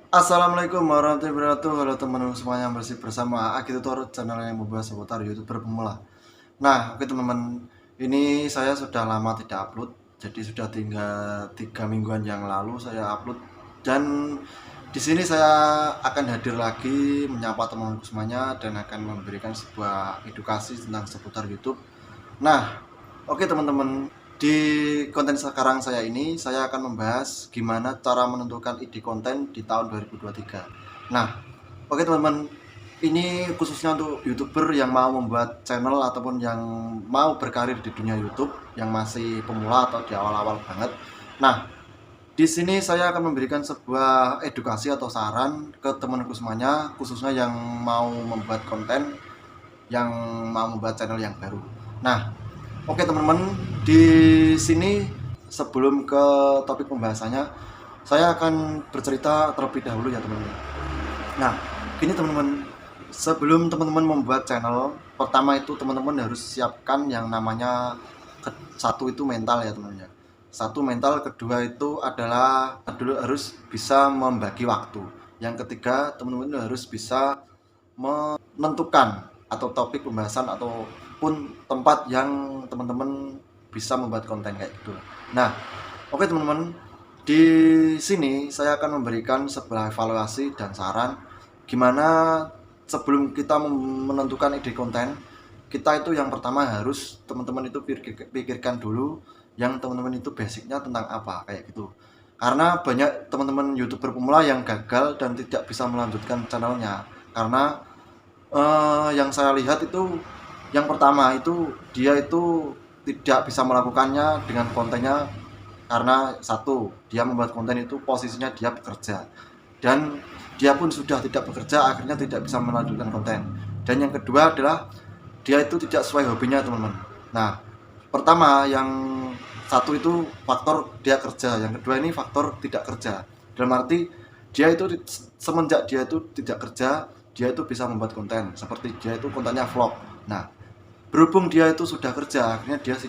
Assalamualaikum warahmatullahi wabarakatuh. Halo teman-teman semuanya, bersih bersama Aki Tutor, channel yang membahas seputar YouTuber pemula. Nah, oke teman-teman, ini saya sudah lama tidak upload, jadi sudah tinggal 3 mingguan yang lalu saya upload. Dan di sini saya akan hadir lagi menyapa teman-teman semuanya dan akan memberikan sebuah edukasi tentang seputar YouTube. Nah, oke teman-teman, di konten sekarang saya ini saya akan membahas gimana cara menentukan ide konten di tahun 2023. Nah, oke teman-teman, ini khususnya untuk YouTuber yang mau membuat channel ataupun yang mau berkarir di dunia YouTube yang masih pemula atau di awal-awal banget. Nah, di sini saya akan memberikan sebuah edukasi atau saran ke teman-teman semuanya, khususnya yang mau membuat konten, yang mau membuat channel yang baru. Nah, oke teman-teman, di sini sebelum ke topik pembahasannya, saya akan bercerita terlebih dahulu ya teman-teman. Nah, gini teman-teman, sebelum teman-teman membuat channel, pertama itu teman-teman harus siapkan yang namanya satu itu mental ya teman-teman ya. Satu mental, kedua itu adalah dulu harus bisa membagi waktu. Yang ketiga, teman-teman harus bisa menentukan atau topik pembahasan ataupun tempat yang teman-teman bisa membuat konten kayak gitu. Nah, oke teman-teman, di sini saya akan memberikan sebuah evaluasi dan saran gimana sebelum kita menentukan ide konten, kita itu yang pertama harus teman-teman itu pikirkan dulu yang teman-teman itu basicnya tentang apa kayak gitu. Karena banyak teman-teman YouTuber pemula yang gagal dan tidak bisa melanjutkan channelnya karena yang saya lihat itu yang pertama itu dia itu tidak bisa melakukannya dengan kontennya karena satu, dia membuat konten itu posisinya dia bekerja dan dia pun sudah tidak bekerja akhirnya tidak bisa melanjutkan konten. Dan yang kedua adalah dia itu tidak sesuai hobinya teman-teman. Nah, pertama yang satu itu faktor dia kerja, yang kedua ini faktor tidak kerja. Dalam arti dia itu semenjak dia itu tidak kerja, dia itu bisa membuat konten seperti dia itu kontennya vlog. Nah, berhubung dia itu sudah kerja akhirnya dia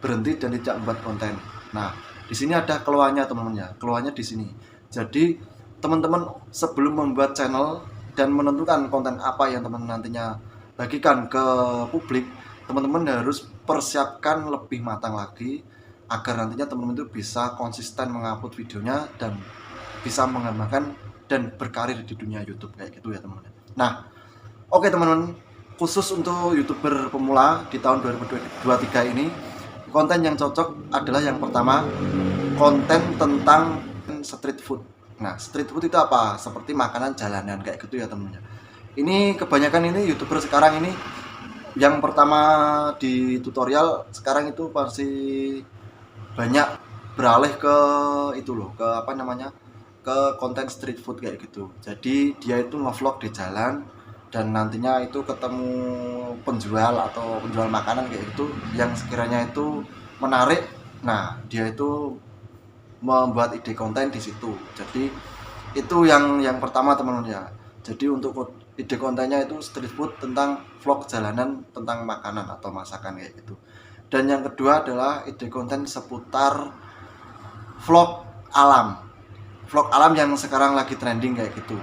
berhenti dan tidak membuat konten. Nah, di sini ada keluhannya teman-teman ya, keluhannya di sini. Jadi teman-teman sebelum membuat channel dan menentukan konten apa yang teman nantinya bagikan ke publik, teman-teman harus persiapkan lebih matang lagi agar nantinya teman-teman itu bisa konsisten mengupload videonya dan bisa mengembangkan dan berkarir di dunia YouTube kayak gitu ya teman-teman. Nah, oke teman-teman, khusus untuk YouTuber pemula di tahun 2023 ini, konten yang cocok adalah yang pertama, konten tentang street food. Nah, street food itu apa? Seperti makanan jalanan kayak gitu ya teman-teman. Ini kebanyakan ini YouTuber sekarang ini yang pertama di tutorial sekarang itu pasti banyak beralih ke itu loh, ke apa namanya? Ke konten street food kayak gitu. Jadi dia itu ngevlog di jalan dan nantinya itu ketemu penjual atau penjual makanan kayak gitu yang sekiranya itu menarik. Nah, dia itu membuat ide konten di situ. Jadi itu yang pertama teman-teman ya. Jadi untuk ide kontennya itu street food tentang vlog jalanan tentang makanan atau masakan kayak gitu. Dan yang kedua adalah ide konten seputar vlog alam. Vlog alam yang sekarang lagi trending kayak gitu.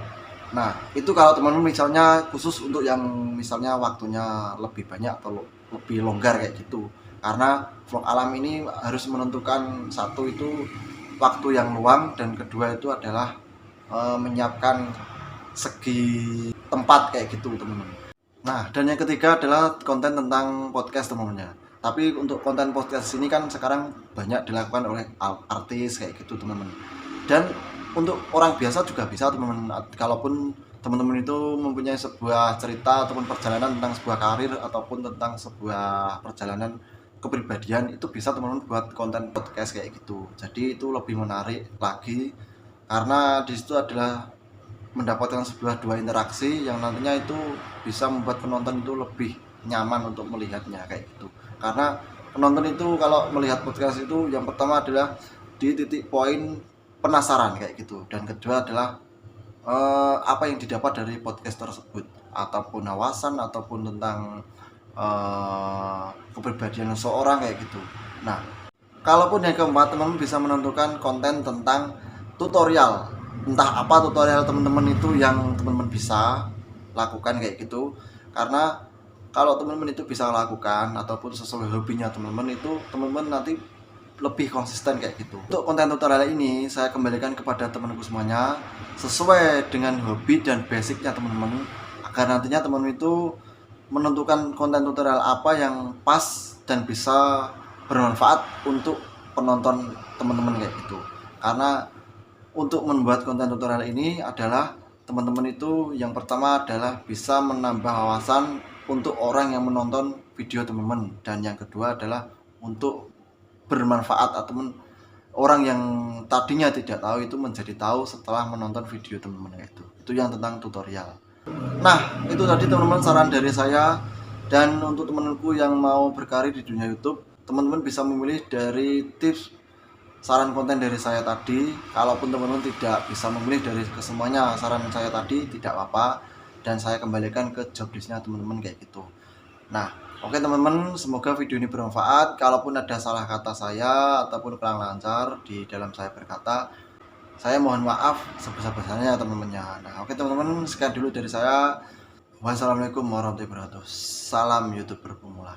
Nah, itu kalau teman-teman misalnya khusus untuk yang misalnya waktunya lebih banyak atau lebih longgar kayak gitu. Karena vlog alam ini harus menentukan satu itu waktu yang luang dan kedua itu adalah menyiapkan segi tempat kayak gitu teman-teman. Nah, dan yang ketiga adalah konten tentang podcast teman-teman ya. Tapi untuk konten podcast ini kan sekarang banyak dilakukan oleh artis kayak gitu teman-teman. Dan untuk orang biasa juga bisa teman-teman. Kalaupun teman-teman itu mempunyai sebuah cerita ataupun perjalanan tentang sebuah karir ataupun tentang sebuah perjalanan kepribadian, itu bisa teman-teman buat konten podcast kayak gitu. Jadi itu lebih menarik lagi karena di situ adalah mendapatkan sebuah dua interaksi yang nantinya itu bisa membuat penonton itu lebih nyaman untuk melihatnya kayak gitu. Karena penonton itu kalau melihat podcast itu yang pertama adalah di titik poin penasaran kayak gitu dan kedua adalah apa yang didapat dari podcast tersebut ataupun wawasan ataupun tentang kepribadian seseorang kayak gitu. Nah, kalaupun yang keempat teman-teman bisa menentukan konten tentang tutorial. entah apa tutorial teman-teman itu yang teman-teman bisa lakukan kayak gitu. Karena kalau teman-teman itu bisa lakukan ataupun sesuai hobinya teman-teman, itu teman-teman nanti lebih konsisten kayak gitu. Untuk konten tutorial ini saya kembalikan kepada teman-teman semuanya sesuai dengan hobi dan basicnya teman-teman, agar nantinya teman-teman itu menentukan konten tutorial apa yang pas dan bisa bermanfaat untuk penonton teman-teman kayak gitu. Karena untuk membuat konten tutorial ini adalah teman-teman itu yang pertama adalah bisa menambah wawasan untuk orang yang menonton video teman-teman, dan yang kedua adalah untuk bermanfaat ataupun orang yang tadinya tidak tahu itu menjadi tahu setelah menonton video teman-teman itu yang tentang tutorial. Nah, itu tadi teman-teman saran dari saya. Dan untuk teman-temanku yang mau berkarir di dunia YouTube, teman-teman bisa memilih dari tips saran konten dari saya tadi. Kalaupun teman-teman tidak bisa memilih dari kesemuanya saran saya tadi, tidak apa-apa, dan saya kembalikan ke job listnya teman-teman kayak gitu. Nah, oke teman-teman, semoga video ini bermanfaat. Kalaupun ada salah kata saya ataupun kurang lancar di dalam saya berkata, saya mohon maaf sebesar-besarnya teman-temannya. Nah, oke teman-teman, sekian dulu dari saya. Wassalamualaikum warahmatullahi wabarakatuh. Salam YouTuber pemula.